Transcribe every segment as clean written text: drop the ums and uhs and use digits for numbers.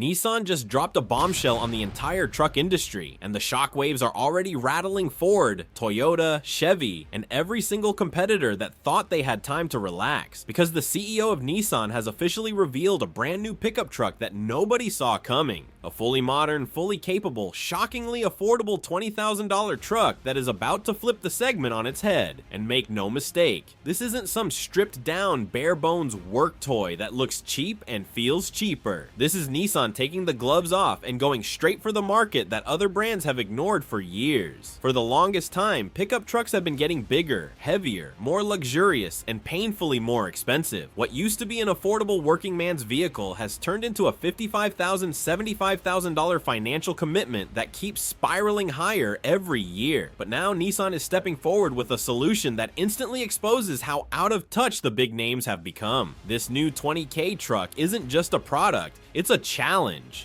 Nissan just dropped a bombshell on the entire truck industry, and the shockwaves are already rattling Ford, Toyota, Chevy, and every single competitor that thought they had time to relax, because the CEO of Nissan has officially revealed a brand new pickup truck that nobody saw coming. A fully modern, fully capable, shockingly affordable $20,000 truck that is about to flip the segment on its head. And make no mistake, this isn't some stripped down, bare bones work toy that looks cheap and feels cheaper. This is Nissan taking the gloves off and going straight for the market that other brands have ignored for years. For the longest time, pickup trucks have been getting bigger, heavier, more luxurious, and painfully more expensive. What used to be an affordable working man's vehicle has turned into a $55,000, $75,000 financial commitment that keeps spiraling higher every year. But now Nissan is stepping forward with a solution that instantly exposes how out of touch the big names have become. This new 20K truck isn't just a product, it's a challenge.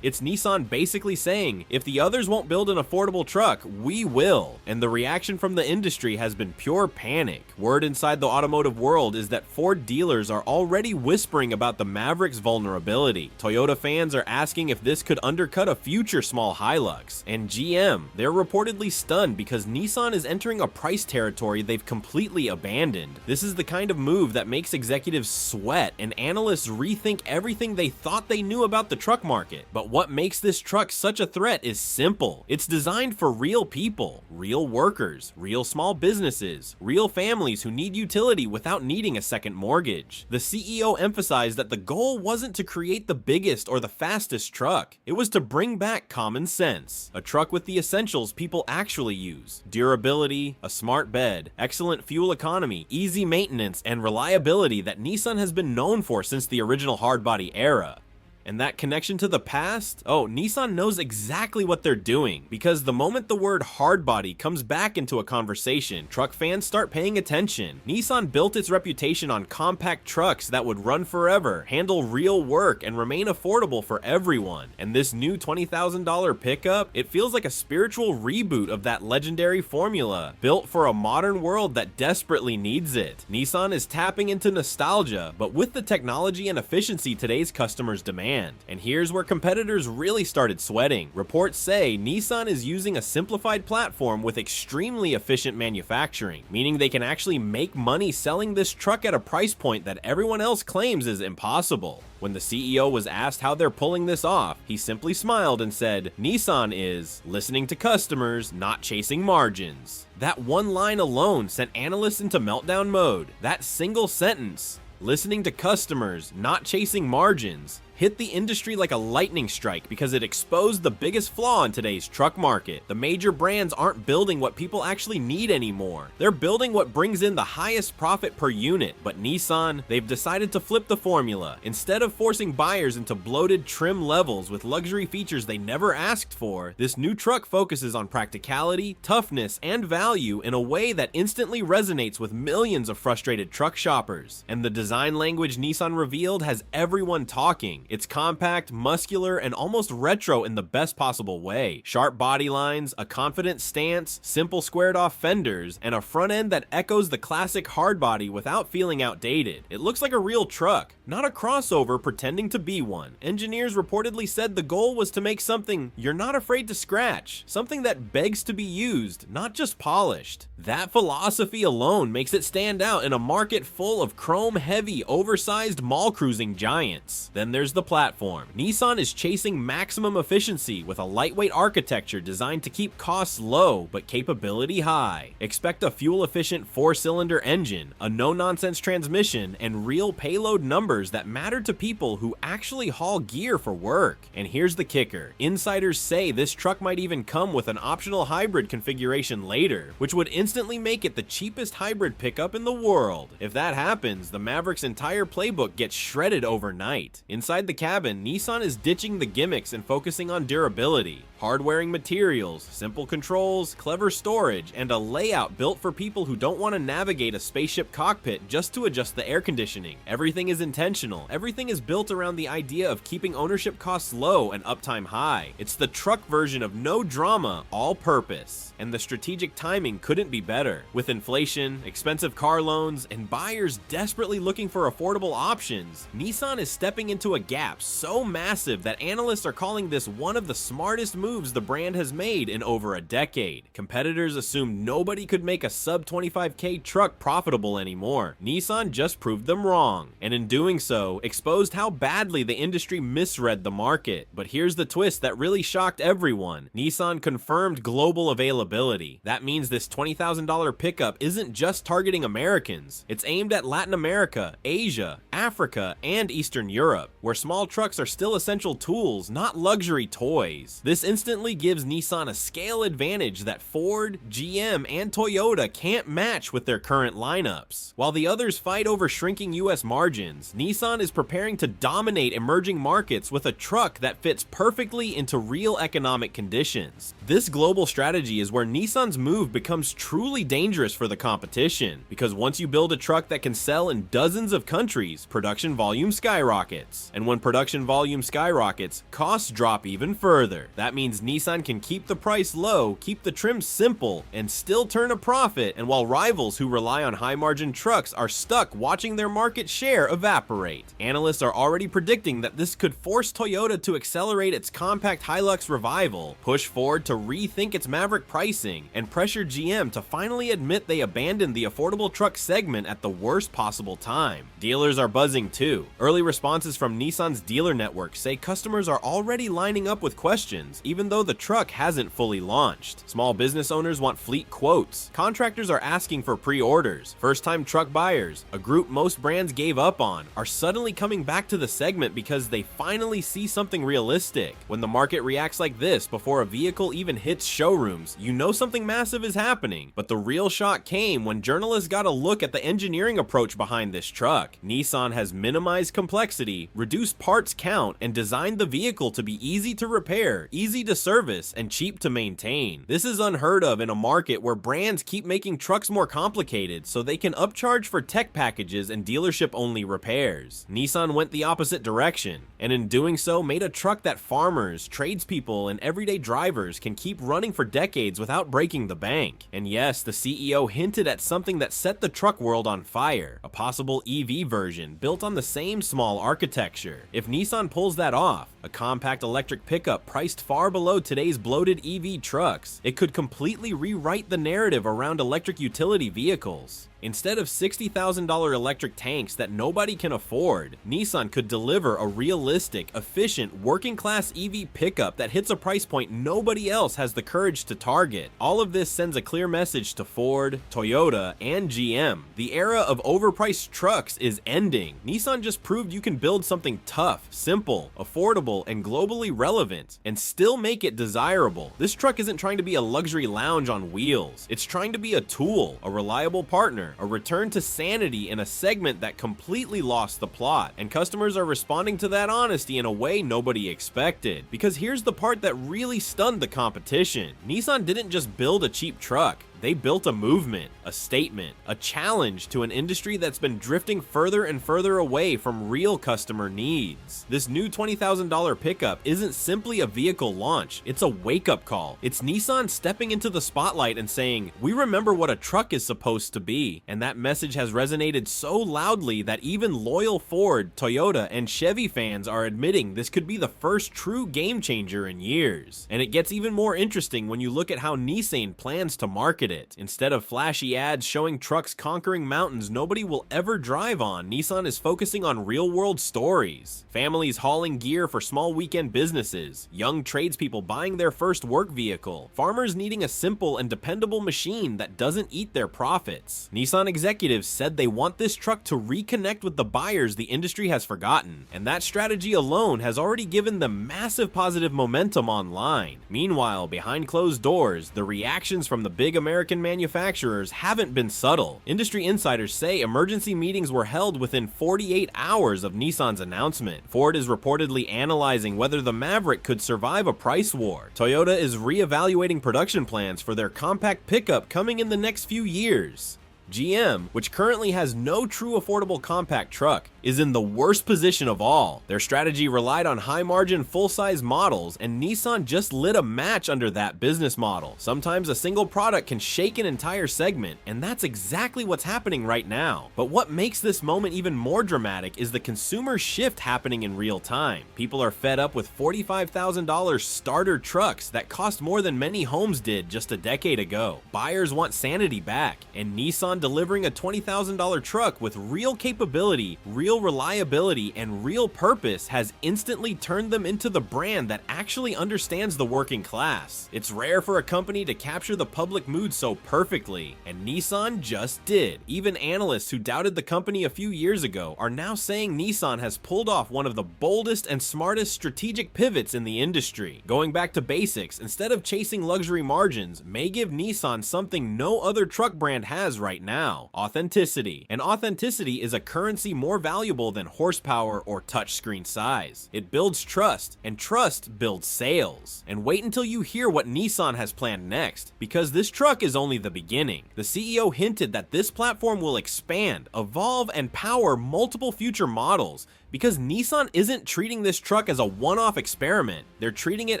It's Nissan basically saying, if the others won't build an affordable truck, we will. And the reaction from the industry has been pure panic. Word inside the automotive world is that Ford dealers are already whispering about the Maverick's vulnerability. Toyota fans are asking if this could undercut a future small Hilux. And GM, they're reportedly stunned because Nissan is entering a price territory they've completely abandoned. This is the kind of move that makes executives sweat and analysts rethink everything they thought they knew about the truck market. But what makes this truck such a threat is simple. It's designed for real people, real workers, real small businesses, real families who need utility without needing a second mortgage. The CEO emphasized that the goal wasn't to create the biggest or the fastest truck. It was to bring back common sense. A truck with the essentials people actually use. Durability, a smart bed, excellent fuel economy, easy maintenance, and reliability that Nissan has been known for since the original hardbody era. And that connection to the past? Oh, Nissan knows exactly what they're doing, because the moment the word hardbody comes back into a conversation, truck fans start paying attention. Nissan built its reputation on compact trucks that would run forever, handle real work, and remain affordable for everyone. And this new $20,000 pickup, it feels like a spiritual reboot of that legendary formula, built for a modern world that desperately needs it. Nissan is tapping into nostalgia, but with the technology and efficiency today's customers demand. And here's where competitors really started sweating. Reports say Nissan is using a simplified platform with extremely efficient manufacturing, meaning they can actually make money selling this truck at a price point that everyone else claims is impossible. When the CEO was asked how they're pulling this off, he simply smiled and said, Nissan is listening to customers, not chasing margins. That one line alone sent analysts into meltdown mode. That single sentence, listening to customers, not chasing margins, hit the industry like a lightning strike because it exposed the biggest flaw in today's truck market. The major brands aren't building what people actually need anymore. They're building what brings in the highest profit per unit. But Nissan, they've decided to flip the formula. Instead of forcing buyers into bloated trim levels with luxury features they never asked for, this new truck focuses on practicality, toughness, and value in a way that instantly resonates with millions of frustrated truck shoppers. And the design language Nissan revealed has everyone talking. It's compact, muscular, and almost retro in the best possible way. Sharp body lines, a confident stance, simple squared-off fenders, and a front end that echoes the classic hardbody without feeling outdated. It looks like a real truck, not a crossover pretending to be one. Engineers reportedly said the goal was to make something you're not afraid to scratch, something that begs to be used, not just polished. That philosophy alone makes it stand out in a market full of chrome-heavy, oversized mall-cruising giants. Then there's the platform. Nissan is chasing maximum efficiency with a lightweight architecture designed to keep costs low but capability high. Expect a fuel-efficient 4-cylinder engine, a no-nonsense transmission, and real payload numbers that matter to people who actually haul gear for work. And here's the kicker. Insiders say this truck might even come with an optional hybrid configuration later, which would instantly make it the cheapest hybrid pickup in the world. If that happens, the Maverick's entire playbook gets shredded overnight. Inside the cabin, Nissan is ditching the gimmicks and focusing on durability. Hard-wearing materials, simple controls, clever storage, and a layout built for people who don't want to navigate a spaceship cockpit just to adjust the air conditioning. Everything is intentional. Everything is built around the idea of keeping ownership costs low and uptime high. It's the truck version of no drama, all purpose. And the strategic timing couldn't be better. With inflation, expensive car loans, and buyers desperately looking for affordable options, Nissan is stepping into a gap so massive that analysts are calling this one of the smartest moves the brand has made in over a decade. Competitors assumed nobody could make a sub 25K truck profitable anymore. Nissan just proved them wrong, and in doing so, exposed how badly the industry misread the market. But here's the twist that really shocked everyone. Nissan confirmed global availability. That means this $20,000 pickup isn't just targeting Americans. It's aimed at Latin America, Asia, Africa, and Eastern Europe, where small trucks are still essential tools, not luxury toys. This instantly gives Nissan a scale advantage that Ford, GM, and Toyota can't match with their current lineups. While the others fight over shrinking US margins, Nissan is preparing to dominate emerging markets with a truck that fits perfectly into real economic conditions. This global strategy is where Nissan's move becomes truly dangerous for the competition, because once you build a truck that can sell in dozens of countries, production volume skyrockets. And when production volume skyrockets, costs drop even further. That means Nissan can keep the price low, keep the trim simple, and still turn a profit, and while rivals who rely on high-margin trucks are stuck watching their market share evaporate. Analysts are already predicting that this could force Toyota to accelerate its compact Hilux revival, push Ford to rethink its Maverick pricing, and pressure GM to finally admit they abandoned the affordable truck segment at the worst possible time. Dealers are buzzing too. Early responses from Nissan's dealer network say customers are already lining up with questions, even though the truck hasn't fully launched. Small business owners want fleet quotes. Contractors are asking for pre-orders. First-time truck buyers, a group most brands gave up on, are suddenly coming back to the segment because they finally see something realistic. When the market reacts like this before a vehicle even hits showrooms, you know something massive is happening. But the real shock came when journalists got a look at the engineering approach behind this truck. Nissan has minimized complexity, reduced parts count, and designed the vehicle to be easy to repair, easy to service, and cheap to maintain. This is unheard of in a market where brands keep making trucks more complicated so they can upcharge for tech packages and dealership-only repairs. Nissan went the opposite direction, and in doing so made a truck that farmers, tradespeople, and everyday drivers can keep running for decades without breaking the bank. And yes, the CEO hinted at something that set the truck world on fire, a possible EV version built on the same small architecture. If Nissan pulls that off, a compact electric pickup priced far below today's bloated EV trucks, it could completely rewrite the narrative around electric utility vehicles. Instead of $60,000 electric tanks that nobody can afford, Nissan could deliver a realistic, efficient, working-class EV pickup that hits a price point nobody else has the courage to target. All of this sends a clear message to Ford, Toyota, and GM. The era of overpriced trucks is ending. Nissan just proved you can build something tough, simple, affordable, and globally relevant, and still make it desirable. This truck isn't trying to be a luxury lounge on wheels. It's trying to be a tool, a reliable partner, a return to sanity in a segment that completely lost the plot, and customers are responding to that honesty in a way nobody expected. Because here's the part that really stunned the competition. Nissan didn't just build a cheap truck. They built a movement, a statement, a challenge to an industry that's been drifting further and further away from real customer needs. This new $20,000 pickup isn't simply a vehicle launch, it's a wake-up call. It's Nissan stepping into the spotlight and saying, "We remember what a truck is supposed to be." And that message has resonated so loudly that even loyal Ford, Toyota, and Chevy fans are admitting this could be the first true game changer in years. And it gets even more interesting when you look at how Nissan plans to market it. Instead of flashy ads showing trucks conquering mountains nobody will ever drive on, Nissan is focusing on real-world stories. Families hauling gear for small weekend businesses, young tradespeople buying their first work vehicle, farmers needing a simple and dependable machine that doesn't eat their profits. Nissan executives said they want this truck to reconnect with the buyers the industry has forgotten, and that strategy alone has already given them massive positive momentum online. Meanwhile, behind closed doors, the reactions from the big American manufacturers haven't been subtle. Industry insiders say emergency meetings were held within 48 hours of Nissan's announcement. Ford is reportedly analyzing whether the Maverick could survive a price war. Toyota is re-evaluating production plans for their compact pickup coming in the next few years. GM, which currently has no true affordable compact truck, is in the worst position of all. Their strategy relied on high-margin full-size models, and Nissan just lit a match under that business model. Sometimes a single product can shake an entire segment, and that's exactly what's happening right now. But what makes this moment even more dramatic is the consumer shift happening in real time. People are fed up with $45,000 starter trucks that cost more than many homes did just a decade ago. Buyers want sanity back, and Nissan delivering a $20,000 truck with real capability, real reliability, and real purpose has instantly turned them into the brand that actually understands the working class. It's rare for a company to capture the public mood so perfectly, and Nissan just did. Even analysts who doubted the company a few years ago are now saying Nissan has pulled off one of the boldest and smartest strategic pivots in the industry. Going back to basics instead of chasing luxury margins may give Nissan something no other truck brand has right now: authenticity. And authenticity is a currency more valuable than horsepower or touchscreen size. It builds trust, and trust builds sales. And wait until you hear what Nissan has planned next, because this truck is only the beginning. The CEO hinted that this platform will expand, evolve, and power multiple future models, because Nissan isn't treating this truck as a one-off experiment. They're treating it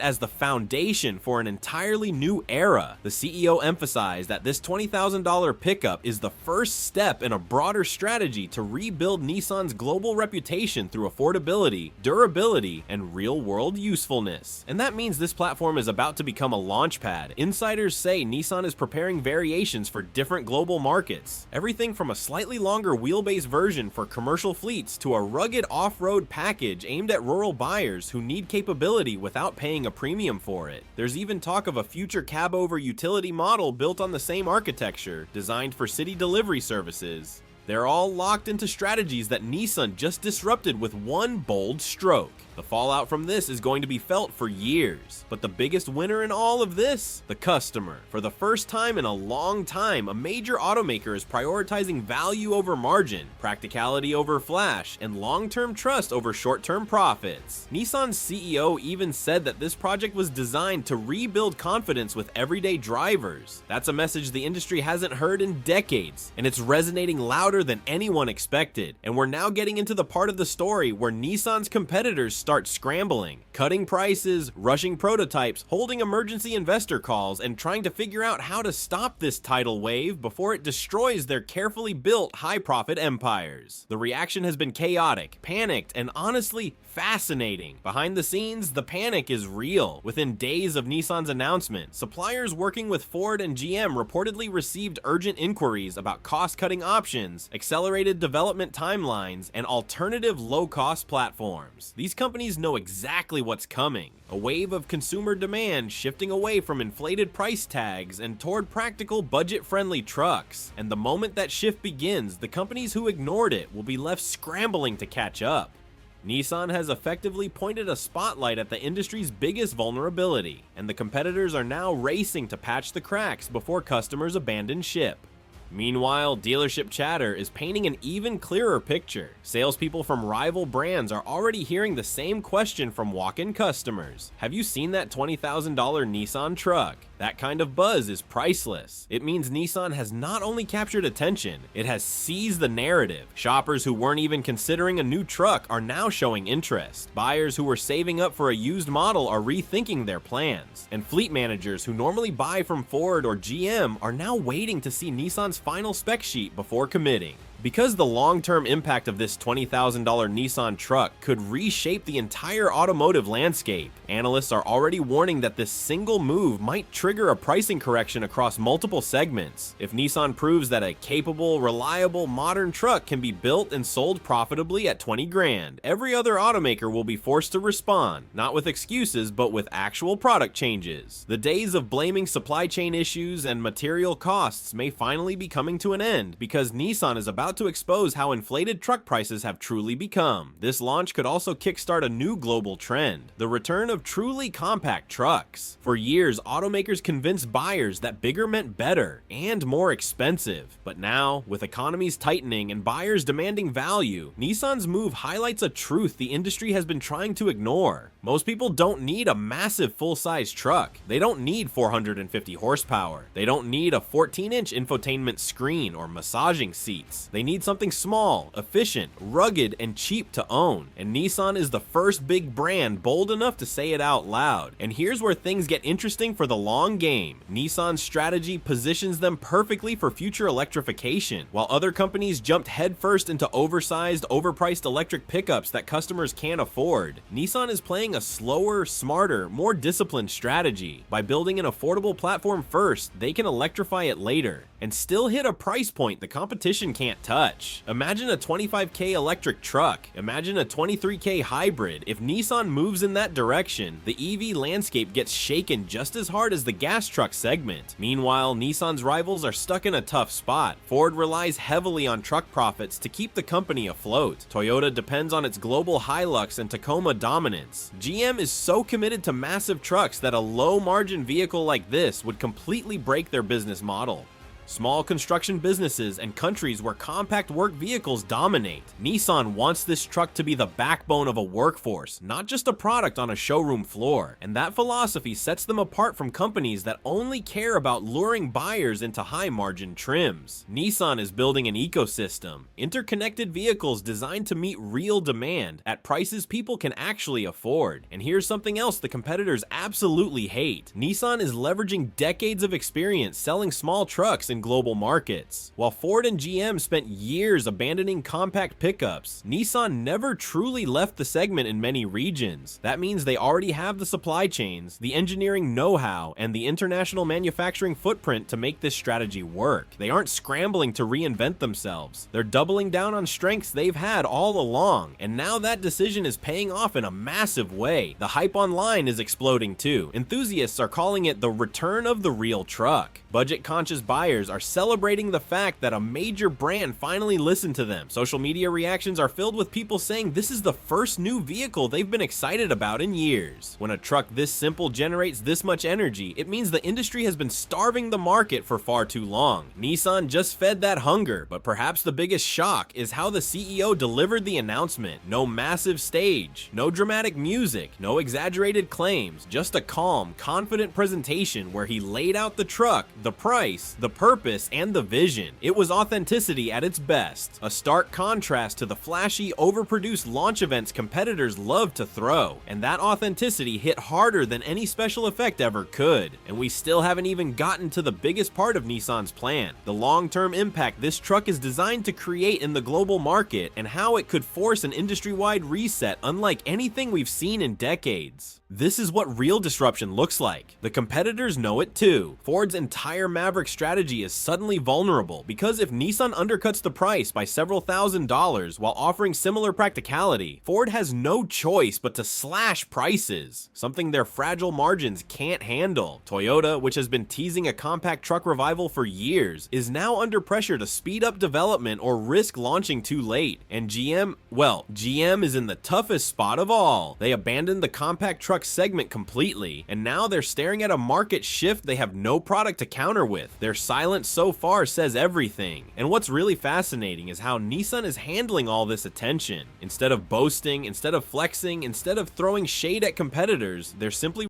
as the foundation for an entirely new era. The CEO emphasized that this $20,000 pickup is the first step in a broader strategy to rebuild Nissan's global reputation through affordability, durability, and real-world usefulness. And that means this platform is about to become a launchpad. Insiders say Nissan is preparing variations for different global markets. Everything from a slightly longer wheelbase version for commercial fleets to a rugged off-road package aimed at rural buyers who need capability without paying a premium for it. There's even talk of a future cab-over utility model built on the same architecture, designed for city delivery services. They're all locked into strategies that Nissan just disrupted with one bold stroke. The fallout from this is going to be felt for years. But the biggest winner in all of this? The customer. For the first time in a long time, a major automaker is prioritizing value over margin, practicality over flash, and long-term trust over short-term profits. Nissan's CEO even said that this project was designed to rebuild confidence with everyday drivers. That's a message the industry hasn't heard in decades, and it's resonating louder than anyone expected. And we're now getting into the part of the story where Nissan's competitors start scrambling, cutting prices, rushing prototypes, holding emergency investor calls, and trying to figure out how to stop this tidal wave before it destroys their carefully built high-profit empires. The reaction has been chaotic, panicked, and honestly fascinating. Behind the scenes, the panic is real. Within days of Nissan's announcement, suppliers working with Ford and GM reportedly received urgent inquiries about cost-cutting options, accelerated development timelines, and alternative low-cost platforms. These companies know exactly what's coming. A wave of consumer demand shifting away from inflated price tags and toward practical, budget-friendly trucks. And the moment that shift begins, the companies who ignored it will be left scrambling to catch up. Nissan has effectively pointed a spotlight at the industry's biggest vulnerability, and the competitors are now racing to patch the cracks before customers abandon ship. Meanwhile, dealership chatter is painting an even clearer picture. Salespeople from rival brands are already hearing the same question from walk-in customers. Have you seen that $20,000 Nissan truck? That kind of buzz is priceless. It means Nissan has not only captured attention, it has seized the narrative. Shoppers who weren't even considering a new truck are now showing interest. Buyers who were saving up for a used model are rethinking their plans. And fleet managers who normally buy from Ford or GM are now waiting to see Nissan's final spec sheet before committing. Because the long-term impact of this $20,000 Nissan truck could reshape the entire automotive landscape, analysts are already warning that this single move might trigger a pricing correction across multiple segments. If Nissan proves that a capable, reliable, modern truck can be built and sold profitably at 20 grand, every other automaker will be forced to respond, not with excuses, but with actual product changes. The days of blaming supply chain issues and material costs may finally be coming to an end, because Nissan is about to expose how inflated truck prices have truly become. This launch could also kickstart a new global trend: the return of truly compact trucks. For years, automakers convinced buyers that bigger meant better and more expensive. But now, with economies tightening and buyers demanding value, Nissan's move highlights a truth the industry has been trying to ignore. Most people don't need a massive full-size truck. They don't need 450 horsepower. They don't need a 14-inch infotainment screen or massaging seats. They need something small, efficient, rugged, and cheap to own. And Nissan is the first big brand bold enough to say it out loud. And here's where things get interesting for the long game. Nissan's strategy positions them perfectly for future electrification. While other companies jumped headfirst into oversized, overpriced electric pickups that customers can't afford, Nissan is playing a slower, smarter, more disciplined strategy. By building an affordable platform first, they can electrify it later and still hit a price point the competition can't touch. Imagine a $25K electric truck. Imagine a $23K hybrid. If Nissan moves in that direction, the EV landscape gets shaken just as hard as the gas truck segment. Meanwhile, Nissan's rivals are stuck in a tough spot. Ford relies heavily on truck profits to keep the company afloat. Toyota depends on its global Hilux and Tacoma dominance. GM is so committed to massive trucks that a low-margin vehicle like this would completely break their business model. Small construction businesses and countries where compact work vehicles dominate. Nissan wants this truck to be the backbone of a workforce, not just a product on a showroom floor. And that philosophy sets them apart from companies that only care about luring buyers into high-margin trims. Nissan is building an ecosystem, interconnected vehicles designed to meet real demand at prices people can actually afford. And here's something else the competitors absolutely hate. Nissan is leveraging decades of experience selling small trucks in global markets. While Ford and GM spent years abandoning compact pickups, Nissan never truly left the segment in many regions. That means they already have the supply chains, the engineering know-how, and the international manufacturing footprint to make this strategy work. They aren't scrambling to reinvent themselves. They're doubling down on strengths they've had all along, and now that decision is paying off in a massive way. The hype online is exploding too. Enthusiasts are calling it the return of the real truck. Budget-conscious buyers are celebrating the fact that a major brand finally listened to them. Social media reactions are filled with people saying this is the first new vehicle they've been excited about in years. When a truck this simple generates this much energy, it means the industry has been starving the market for far too long. Nissan just fed that hunger, but perhaps the biggest shock is how the CEO delivered the announcement. No massive stage, no dramatic music, no exaggerated claims, just a calm, confident presentation where he laid out the truck, the price, the purpose, and the vision. It was authenticity at its best, a stark contrast to the flashy, overproduced launch events competitors love to throw. And that authenticity hit harder than any special effect ever could. And we still haven't even gotten to the biggest part of Nissan's plan, the long-term impact this truck is designed to create in the global market and how it could force an industry-wide reset unlike anything we've seen in decades. This is what real disruption looks like. The competitors know it too. Ford's entire Maverick strategy is suddenly vulnerable because if Nissan undercuts the price by several $1,000s while offering similar practicality, Ford has no choice but to slash prices, something their fragile margins can't handle. Toyota, which has been teasing a compact truck revival for years, is now under pressure to speed up development or risk launching too late. And GM, well, GM is in the toughest spot of all. They abandoned the compact truck segment completely, and now they're staring at a market shift they have no product to counter with. Their silence so far says everything. And what's really fascinating is how Nissan is handling all this attention. Instead of boasting, instead of flexing, instead of throwing shade at competitors, they're simply